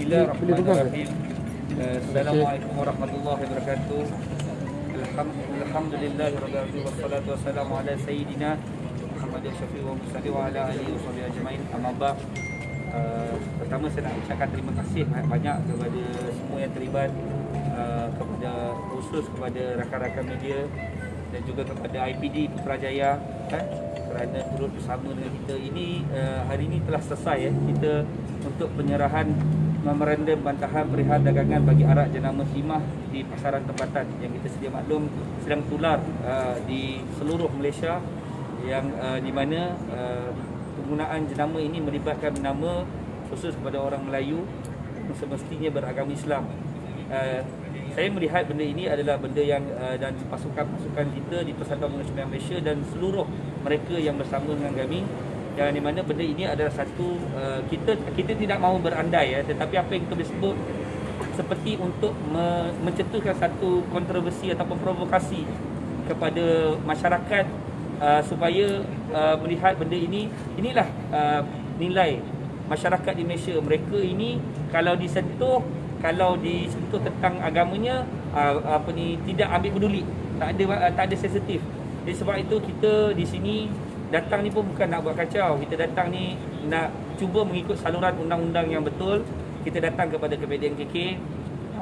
Bismillahirrahmanirrahim. Assalamualaikum warahmatullahi wabarakatuh. Alhamdulillahirabbil alamin wassalatu wassalamu ala sayyidina Muhammadin syafi'il mursalin wa ala alihi washabihi ajmain. Amma ba'd. Pertama saya nak ucapkan terima kasih banyak kepada semua yang terlibat, kepada khusus kepada rakan-rakan media dan juga kepada IPD Putrajaya kerana turut bersama dengan kita. Ini hari ini telah selesai kita untuk penyerahan memorandum bantahan perihal dagangan bagi arak jenama timah di pasaran tempatan yang kita sedia maklum sedang tular di seluruh Malaysia, yang di mana penggunaan jenama ini melibatkan nama khusus kepada orang Melayu semestinya beragama Islam. Saya melihat benda ini adalah benda yang dan pasukan-pasukan kita di Persatuan Nasional Malaysia dan seluruh mereka yang bersama dengan kami, yang di mana benda ini adalah satu kita tidak mahu berandai tetapi apa yang kita boleh sebut seperti untuk mencetuskan satu kontroversi ataupun provokasi kepada masyarakat supaya melihat benda ini. Inilah nilai masyarakat di Malaysia. Mereka ini kalau disentuh tentang agamanya tidak ambil peduli, tak ada sensitif. Jadi sebab itu kita di sini datang ni pun bukan nak buat kacau. Kita datang ni nak cuba mengikut saluran undang-undang yang betul. Kita datang kepada KPDNKK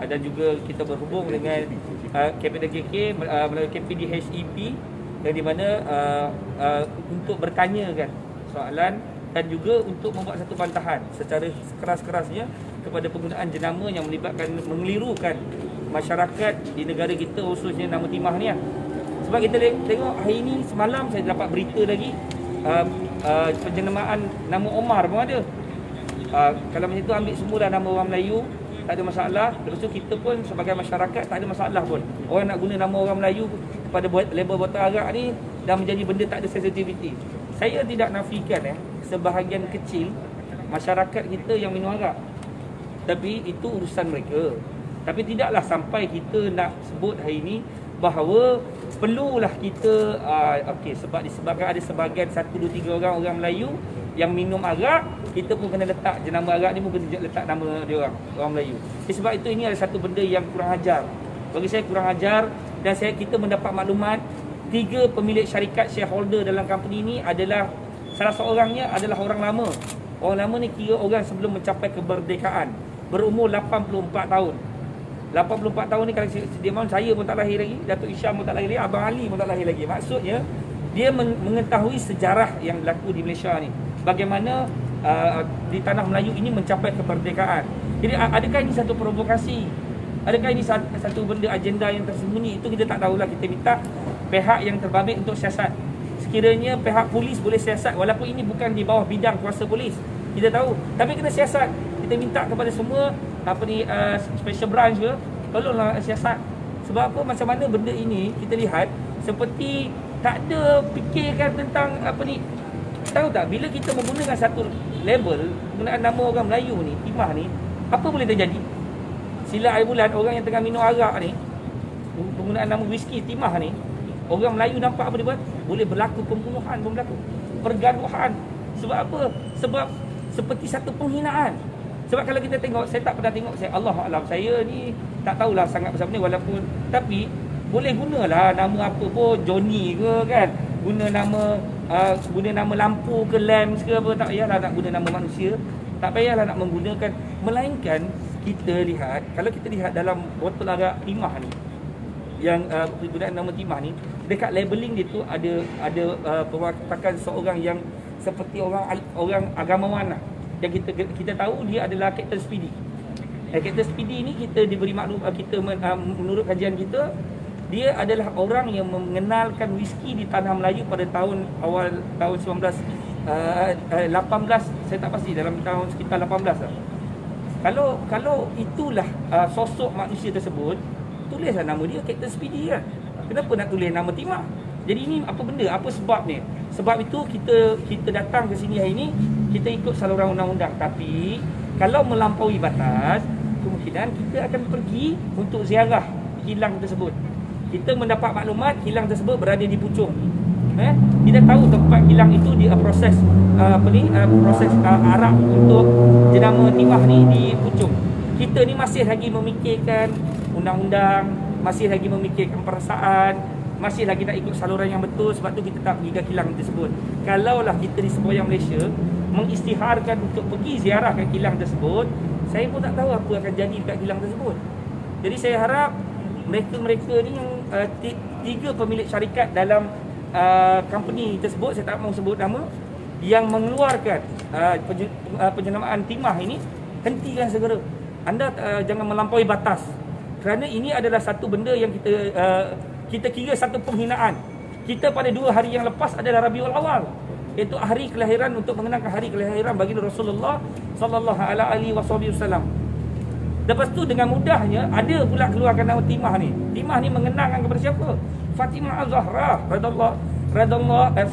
dan juga kita berhubung dengan KPDNKK melalui KPDHEP, yang di mana untuk bertanya kan soalan dan juga untuk membuat satu bantahan secara sekeras-kerasnya kepada penggunaan jenama yang mengelirukan masyarakat di negara kita, khususnya nama timah ni. Sebab kita tengok hari ini, semalam saya dapat berita lagi penjenamaan nama Omar pun ada. Kalau macam tu ambil semualah nama orang Melayu, tak ada masalah. Lepas tu kita pun sebagai masyarakat tak ada masalah pun. Orang nak guna nama orang Melayu pada label botol arak ni dah menjadi benda tak ada sensitivity. Saya tidak nafikan sebahagian kecil masyarakat kita yang minum arak, tapi itu urusan mereka. Tapi tidaklah sampai kita nak sebut hari ini bahawa perlulah kita sebab disebabkan ada sebahagian 1, 2, 3 orang Melayu yang minum arak, kita pun kena letak jenama arak ni pun kena letak nama dia orang Melayu. Sebab itu ini adalah satu benda yang kurang ajar. Bagi saya kurang ajar, dan kita mendapat maklumat 3 pemilik syarikat shareholder dalam company ini adalah salah seorangnya adalah orang lama. Orang lama ni kira orang sebelum mencapai kemerdekaan, berumur 84 tahun. 84 tahun ni kalau dia mahu, saya pun tak lahir lagi, Datuk Isham pun tak lahir lagi, Abang Ali pun tak lahir lagi. Maksudnya dia mengetahui sejarah yang berlaku di Malaysia ni, bagaimana di tanah Melayu ini mencapai kemerdekaan. Jadi adakah ini satu provokasi? Adakah ini satu benda agenda yang tersembunyi? Itu kita tak tahulah. Kita minta pihak yang terbabit untuk siasat. Sekiranya pihak polis boleh siasat, walaupun ini bukan di bawah bidang kuasa polis, kita tahu, tapi kena siasat. Kita minta kepada semua special branch ke, tolonglah siasat. Sebab apa, macam mana benda ini kita lihat seperti tak ada fikirkan tentang tahu tak, bila kita menggunakan satu label, penggunaan nama orang Melayu ni, timah ni, apa boleh terjadi? Sila air bulan, orang yang tengah minum arak ni, penggunaan nama whisky timah ni, orang Melayu nampak apa dia buat? Boleh berlaku pembunuhan, pergaduhan. Sebab apa? Sebab seperti satu penghinaan. Sebab kalau kita tengok, saya tak pernah tengok, Allahuakbar, saya ni tak tahulah sangat pasal ni, walaupun, tapi boleh gunalah nama apa pun, Johnny ke kan, guna nama lampu ke lamps ke apa, tak payahlah nak guna nama manusia, tak payahlah nak menggunakan. Melainkan kita lihat, kalau kita lihat dalam botol arak timah ni, yang penggunaan nama timah ni, dekat labeling dia tu ada perwatakan seorang yang seperti orang agamawan lah. Yang kita tahu dia adalah Captain Speedy. Captain Speedy ni kita diberi maklum, menurut kajian kita, dia adalah orang yang mengenalkan whisky di tanah Melayu pada awal tahun 1918, saya tak pasti, dalam tahun sekitar 18 lah. Kalau itulah sosok manusia tersebut, tulislah nama dia Captain Speedy kan. Kenapa nak tulis nama timah? Jadi ini apa benda? Apa sebab ni? Sebab itu kita datang ke sini hari ini, kita ikut saluran undang-undang. Tapi kalau melampaui batas, kemungkinan kita akan pergi untuk ziarah kilang tersebut. Kita mendapat maklumat kilang tersebut berada di Puchong. Kita tahu tempat kilang itu dia proses proses arak untuk jenama timah ni di Puchong. Kita ni masih lagi memikirkan undang-undang, masih lagi memikirkan perasaan, masih lagi nak ikut saluran yang betul. Sebab tu kita tak pergi ke kilang tersebut. Kalaulah kita di semboyan Malaysia mengisytiharkan untuk pergi ziarah ke kilang tersebut, saya pun tak tahu apa akan jadi dekat kilang tersebut. Jadi saya harap mereka-mereka ni yang 3 pemilik syarikat dalam company tersebut, saya tak mahu sebut nama, yang mengeluarkan penjenamaan timah ini, hentikan segera. Anda jangan melampaui batas. Kerana ini adalah satu benda yang kita kira satu penghinaan. Kita pada 2 hari yang lepas adalah Rabiul Awal, iaitu hari kelahiran, untuk mengenangkan hari kelahiran baginda Rasulullah sallallahu alaihi wasallam. Lepas tu dengan mudahnya ada pula keluarkan nama timah ni. Timah ni mengenangkan kepada siapa? Fatimah Az-Zahra radhiyallahu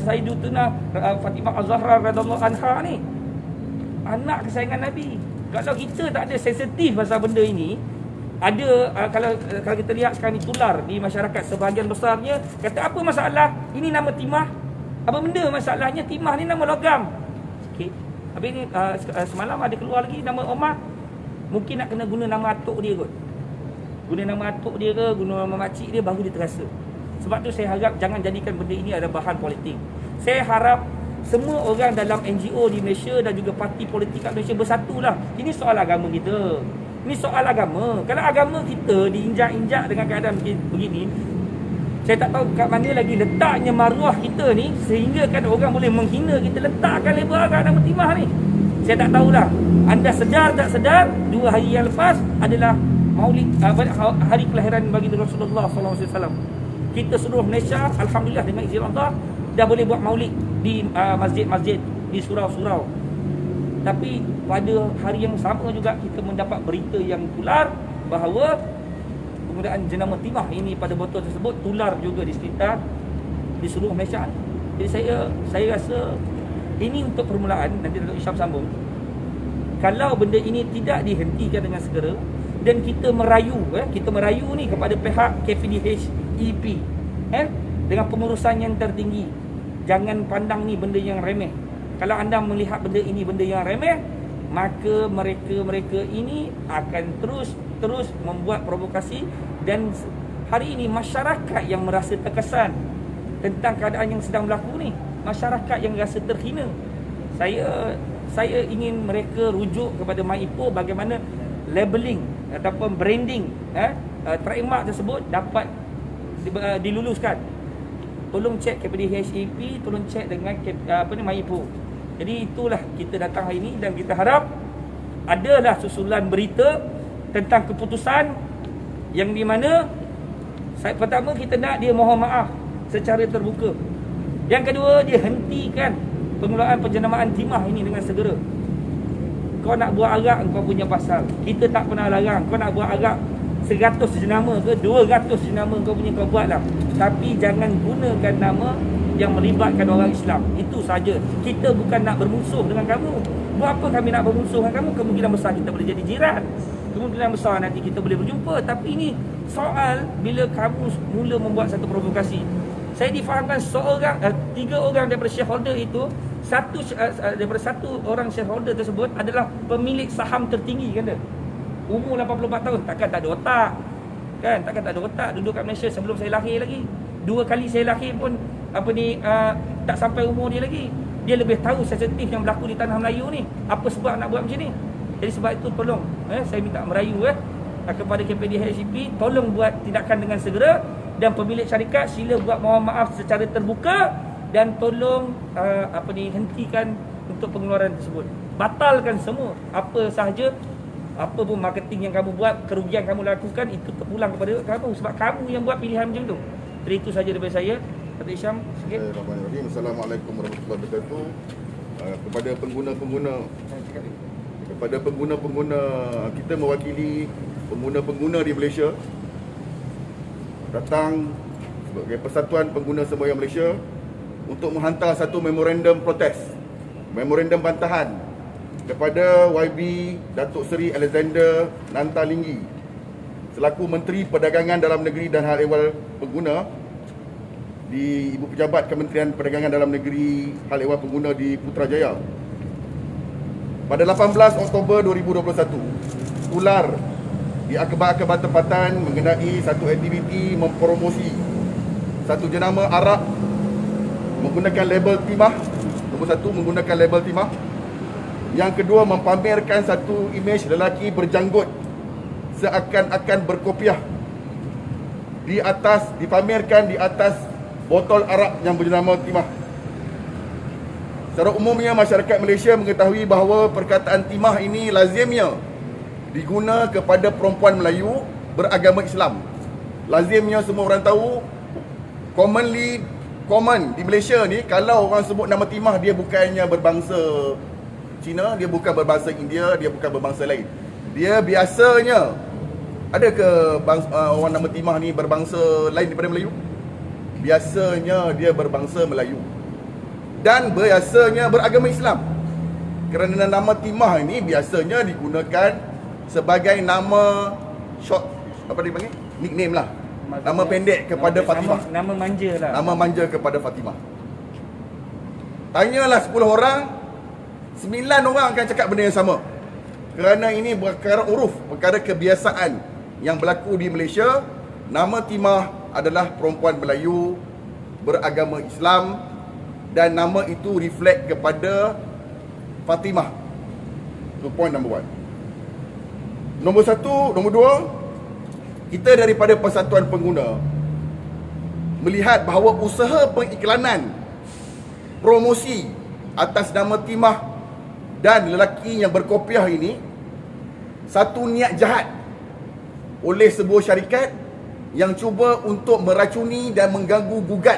Sayyidatuna Fatimah Az-Zahra radhiyallahu anha ni, anak kesayangan Nabi. Kalau kita tak ada sensitif pasal benda ini, ada kalau kita lihat sekarang ni tular di masyarakat sebahagian besarnya kata apa masalah? Ini nama timah. Apa benda masalahnya? Timah ni nama logam. Okey. Habis ni semalam ada keluar lagi nama Omar. Mungkin nak kena guna nama atuk dia kot. Guna nama atuk dia ke, guna nama makcik dia, baru dia terasa. Sebab tu saya harap jangan jadikan benda ini ada bahan politik. Saya harap semua orang dalam NGO di Malaysia dan juga parti politik kat Malaysia bersatulah. Ini soal agama kita. Ini soal agama. Kalau agama kita diinjak-injak dengan keadaan begini, saya tak tahu kat mana lagi letaknya maruah kita ni sehingga kan orang boleh menghina kita, letakkan label agak nama timah ni. Saya tak tahulah. Anda sedar tak sedar 2 hari yang lepas adalah Maulid hari kelahiran baginda Rasulullah sallallahu alaihi wasallam. Kita seluruh Malaysia alhamdulillah dengan izin Allah dah boleh buat maulid di masjid-masjid, di surau-surau. Tapi pada hari yang sama juga kita mendapat berita yang tular bahawa penggunaan jenama timah ini pada botol tersebut tular juga di sekitar di seluruh Malaysia. Jadi saya rasa ini untuk permulaan, nanti Datuk Isham sambung. Kalau benda ini tidak dihentikan dengan segera dan kita merayu ni kepada pihak KPDHEP dengan pengurusan yang tertinggi, jangan pandang ni benda yang remeh. Kalau anda melihat benda ini benda yang remeh, maka mereka ini akan terus membuat provokasi. Dan hari ini masyarakat yang merasa terkesan tentang keadaan yang sedang berlaku ni, masyarakat yang rasa terhina. Saya ingin mereka rujuk kepada MyIpoh bagaimana labeling ataupun branding trademark tersebut dapat diluluskan. Tolong cek kepada HEP, tolong cek dengan MyIpoh. Jadi itulah kita datang hari ini dan kita harap adalah susulan berita tentang keputusan yang di mana pertama kita nak dia mohon maaf secara terbuka. Yang kedua, dia hentikan pengeluaran penjenamaan timah ini dengan segera. Kau nak buat arak, kau punya pasal. Kita tak pernah larang. Kau nak buat arak 100 jenama ke 200 jenama kau punya, kau buatlah. Tapi jangan gunakan nama yang melibatkan orang Islam. Itu saja. Kita bukan nak bermusuh dengan kamu. Buat apa kami nak bermusuh dengan kamu? Kemungkinan besar kita boleh jadi jiran. Kemungkinan besar nanti kita boleh berjumpa. Tapi ini soal bila kamu mula membuat satu provokasi. Saya difahamkan 3 orang daripada shareholder itu, daripada satu orang shareholder tersebut adalah pemilik saham tertinggi kan dia. Umur 84 tahun, takkan tak ada otak. Kan, takkan tak ada otak duduk kat Malaysia sebelum saya lahir lagi. 2 kali saya lahir pun tak sampai umur dia lagi. Dia lebih tahu sensitif yang berlaku di tanah Melayu ni. Apa sebab nak buat macam ni? Jadi sebab itu tolong saya minta merayu kepada KPDHEP, tolong buat tindakan dengan segera. Dan pemilik syarikat sila buat mohon maaf secara terbuka dan tolong hentikan untuk pengeluaran tersebut. Batalkan semua apa sahaja, apa pun marketing yang kamu buat, kerugian kamu lakukan itu terpulang kepada kamu sebab kamu yang buat pilihan macam tu. Jadi itu saja daripada saya. Datuk Isham sikit. Assalamualaikum warahmatullahi wabarakatuh. Kepada pengguna-pengguna kita mewakili pengguna-pengguna di Malaysia, datang sebagai Persatuan Pengguna Semboyan Malaysia untuk menghantar satu memorandum protes, memorandum bantahan kepada YB Datuk Seri Alexander Nantalinggi selaku Menteri Perdagangan Dalam Negeri dan Hal Ehwal Pengguna di Ibu Pejabat Kementerian Perdagangan Dalam Negeri Hal Ehwal Pengguna di Putrajaya pada 18 Oktober 2021 ular di akhbar-akhbar tempatan mengenai satu aktiviti mempromosi satu jenama arak menggunakan label timah. Nombor satu, menggunakan label timah. Yang kedua, mempamerkan satu imej lelaki berjanggut seakan-akan berkopiah dipamerkan di atas botol arak yang berjenama timah. Secara umumnya masyarakat Malaysia mengetahui bahawa perkataan timah ini lazimnya diguna kepada perempuan Melayu beragama Islam. Lazimnya semua orang tahu, common di Malaysia ni, kalau orang sebut nama timah, dia bukannya berbangsa Cina, dia bukan berbangsa India, dia bukan berbangsa lain. Dia biasanya, ada ke orang nama timah ni berbangsa lain daripada Melayu? Biasanya dia berbangsa Melayu dan biasanya beragama Islam. Kerana nama timah ini biasanya digunakan sebagai nama short, apa dia panggil? Nickname lah. Nama pendek kepada Fatimah. Nama manja lah. Nama manja kepada Fatimah. Tanyalah 10 orang, 9 orang akan cakap benda yang sama. Kerana ini perkara uruf, perkara kebiasaan yang berlaku di Malaysia. Nama timah adalah perempuan Melayu beragama Islam dan nama itu reflect kepada Fatimah. Itu point number 1. Nombor 1, nombor 2, kita daripada Persatuan Pengguna melihat bahawa usaha pengiklanan promosi atas nama timah dan lelaki yang berkopiah ini satu niat jahat oleh sebuah syarikat yang cuba untuk meracuni dan mengganggu gugat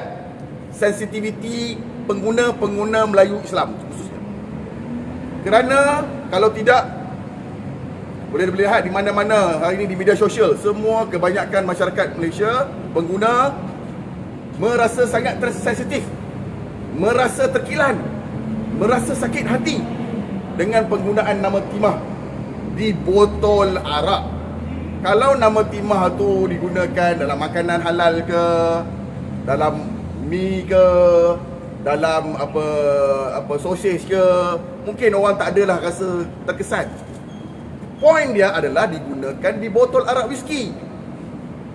sensitiviti pengguna-pengguna Melayu Islam khususnya. Kerana kalau tidak, boleh dilihat di mana-mana hari ini di media sosial, semua kebanyakan masyarakat Malaysia pengguna merasa sangat sensitif, merasa terkilan, merasa sakit hati dengan penggunaan nama timah di botol arak. Kalau nama timah tu digunakan dalam makanan halal ke, dalam mi ke, dalam apa sosis ke, mungkin orang tak adalah rasa terkesan. Poin dia adalah digunakan di botol arak whisky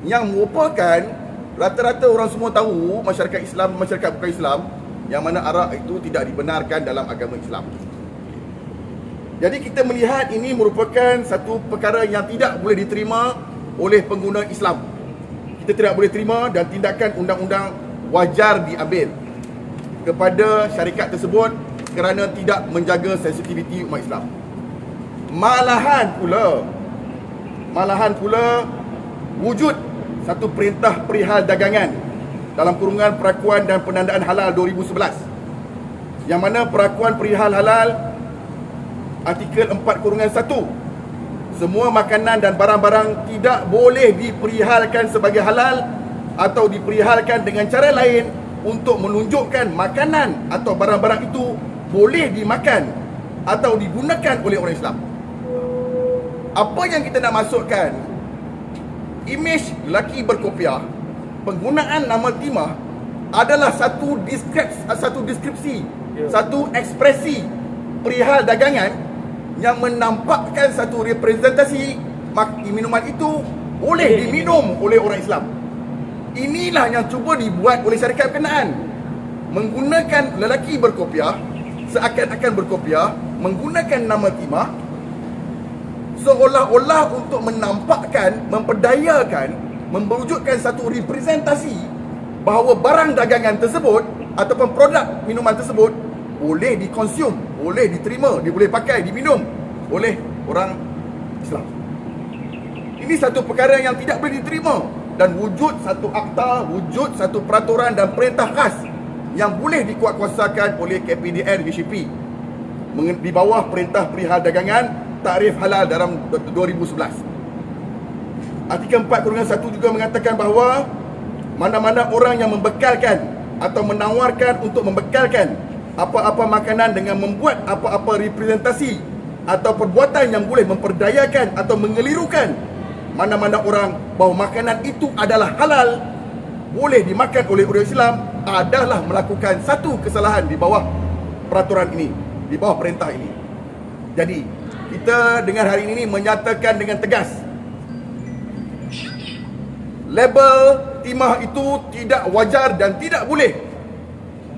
yang merupakan rata-rata orang semua tahu, masyarakat Islam, masyarakat bukan Islam, yang mana arak itu tidak dibenarkan dalam agama Islam. Jadi kita melihat ini merupakan satu perkara yang tidak boleh diterima oleh pengguna Islam. Kita tidak boleh terima dan tindakan undang-undang wajar diambil kepada syarikat tersebut kerana tidak menjaga sensitiviti umat Islam. Malahan pula wujud satu perintah perihal dagangan dalam kurungan perakuan dan penandaan halal 2011, yang mana perakuan perihal halal artikel 4/1, semua makanan dan barang-barang tidak boleh diperihalkan sebagai halal atau diperihalkan dengan cara lain untuk menunjukkan makanan atau barang-barang itu boleh dimakan atau digunakan oleh orang Islam. Apa yang kita nak masukkan, imej lelaki berkopiah, penggunaan nama timah adalah satu deskripsi, satu ekspresi perihal dagangan yang menampakkan satu representasi minuman itu boleh diminum oleh orang Islam. Inilah yang cuba dibuat oleh syarikat berkenaan, menggunakan lelaki berkopiah, seakan-akan berkopiah, menggunakan nama timah seolah-olah untuk menampakkan, memperdayakan, mewujudkan satu representasi bahawa barang dagangan tersebut ataupun produk minuman tersebut boleh dikonsum, boleh diterima, dia boleh pakai, diminum oleh orang Islam. Ini satu perkara yang tidak boleh diterima dan wujud satu akta, wujud satu peraturan dan perintah khas yang boleh dikuatkuasakan oleh KPDN GCP di bawah perintah perihal dagangan takrif halal dalam 2011. Artikel 4/1 juga mengatakan bahawa mana-mana orang yang membekalkan atau menawarkan untuk membekalkan apa-apa makanan dengan membuat apa-apa representasi atau perbuatan yang boleh memperdayakan atau mengelirukan mana-mana orang bahawa makanan itu adalah halal, boleh dimakan oleh orang Islam, adalah melakukan satu kesalahan di bawah peraturan ini, di bawah perintah ini. Jadi kita dengan hari ini menyatakan dengan tegas, label timah itu tidak wajar dan tidak boleh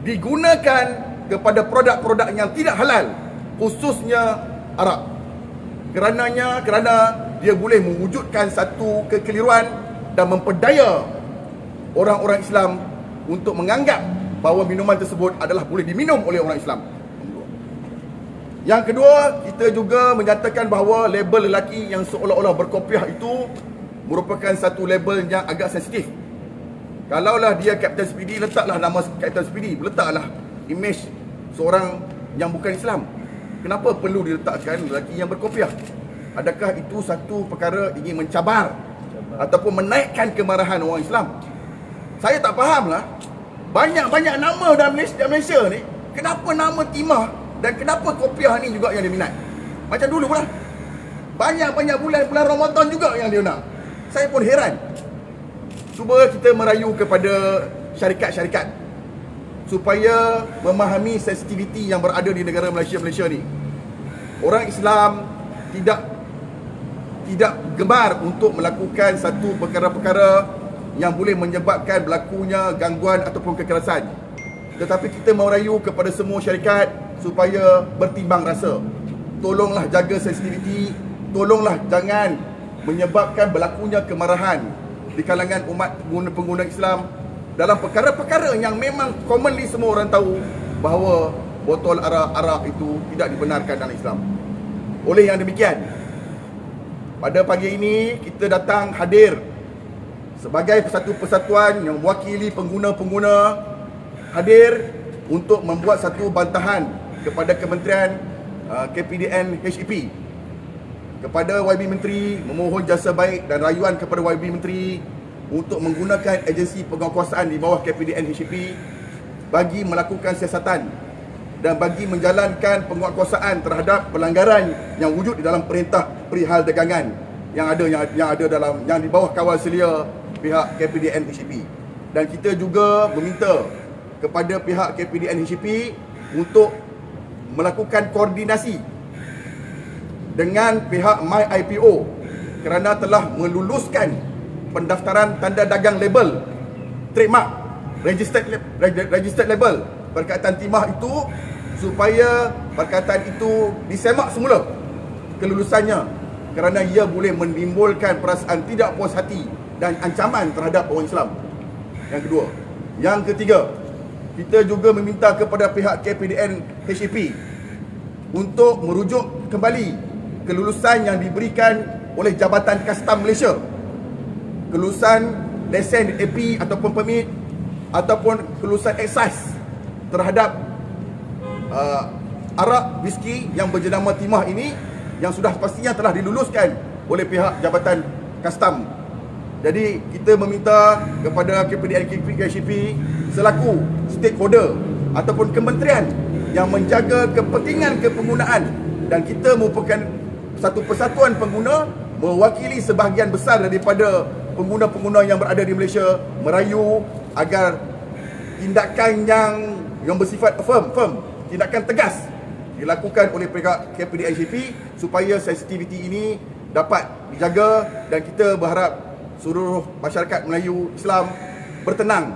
digunakan kepada produk-produk yang tidak halal, khususnya arak. Kerana dia boleh mewujudkan satu kekeliruan dan memperdaya orang-orang Islam untuk menganggap bahawa minuman tersebut adalah boleh diminum oleh orang Islam. Yang kedua, kita juga menyatakan bahawa label lelaki yang seolah-olah berkopiah itu merupakan satu label yang agak sensitif. Kalaulah dia Captain Speedy, letaklah nama Captain Speedy, letaklah imej seorang yang bukan Islam. Kenapa perlu diletakkan lelaki yang berkopiah? Adakah itu satu perkara ingin mencabar ataupun menaikkan kemarahan orang Islam? Saya tak fahamlah. Banyak-banyak nama dalam Malaysia ni, kenapa nama timah dan kenapa kopiah ni juga yang diminat? Macam dulu lah, banyak-banyak bulan Ramadan juga yang dia nak. Saya pun heran. Cuba kita merayu kepada syarikat-syarikat supaya memahami sensitiviti yang berada di negara Malaysia ni. Orang Islam tidak gemar untuk melakukan satu perkara-perkara yang boleh menyebabkan berlakunya gangguan ataupun kekerasan. Tetapi kita merayu kepada semua syarikat supaya bertimbang rasa. Tolonglah jaga sensitiviti, tolonglah jangan menyebabkan berlakunya kemarahan di kalangan umat pengguna Islam dalam perkara-perkara yang memang commonly semua orang tahu bahawa botol arak itu tidak dibenarkan dalam Islam. Oleh yang demikian, pada pagi ini kita datang hadir sebagai satu persatuan yang mewakili pengguna-pengguna, hadir untuk membuat satu bantahan kepada Kementerian KPDN HEP, kepada YB Menteri, memohon jasa baik dan rayuan kepada YB Menteri untuk menggunakan agensi penguatkuasaan di bawah KPDN HEP bagi melakukan siasatan dan bagi menjalankan penguatkuasaan terhadap pelanggaran yang wujud di dalam perintah perihal dagangan yang di bawah kawal selia pihak KPDN HEP. Dan kita juga meminta kepada pihak KPDN HEP untuk melakukan koordinasi dengan pihak MyIPO kerana telah meluluskan pendaftaran tanda dagang label, trademark, registered label perkataan timah itu, supaya perkataan itu disemak semula kelulusannya, kerana ia boleh menimbulkan perasaan tidak puas hati dan ancaman terhadap orang Islam. Yang kedua. Yang ketiga, kita juga meminta kepada pihak KPDN HEP untuk merujuk kembali kelulusan yang diberikan oleh Jabatan Kastam Malaysia, kelulusan lesen AP ataupun permit ataupun kelulusan excise terhadap arak whisky yang berjenama timah ini, yang sudah pastinya telah diluluskan oleh pihak Jabatan Kastam. Jadi kita meminta kepada KPDN HEP selaku stakeholder ataupun kementerian yang menjaga kepentingan kepenggunaan, dan kita merupakan satu persatuan pengguna mewakili sebahagian besar daripada pengguna-pengguna yang berada di Malaysia, merayu agar tindakan yang bersifat firm, tindakan tegas dilakukan oleh pihak KPDN HEP supaya sensitiviti ini dapat dijaga, dan kita berharap seluruh masyarakat Melayu Islam bertenang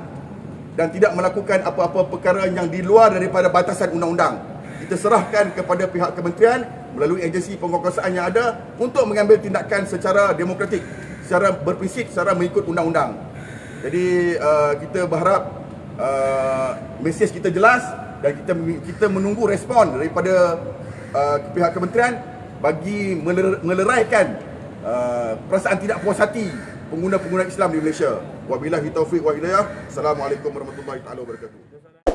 dan tidak melakukan apa-apa perkara yang di luar daripada batasan undang-undang. Kita serahkan kepada pihak kementerian melalui agensi penguatkuasaan yang ada untuk mengambil tindakan secara demokratik, secara berprinsip, secara mengikut undang-undang. Jadi kita berharap mesej kita jelas, dan kita menunggu respon daripada pihak kementerian bagi meleraikan perasaan tidak puas hati pengguna-pengguna Islam di Malaysia. Wabillahi taufiq wa hidayah. Assalamualaikum warahmatullahi wabarakatuh.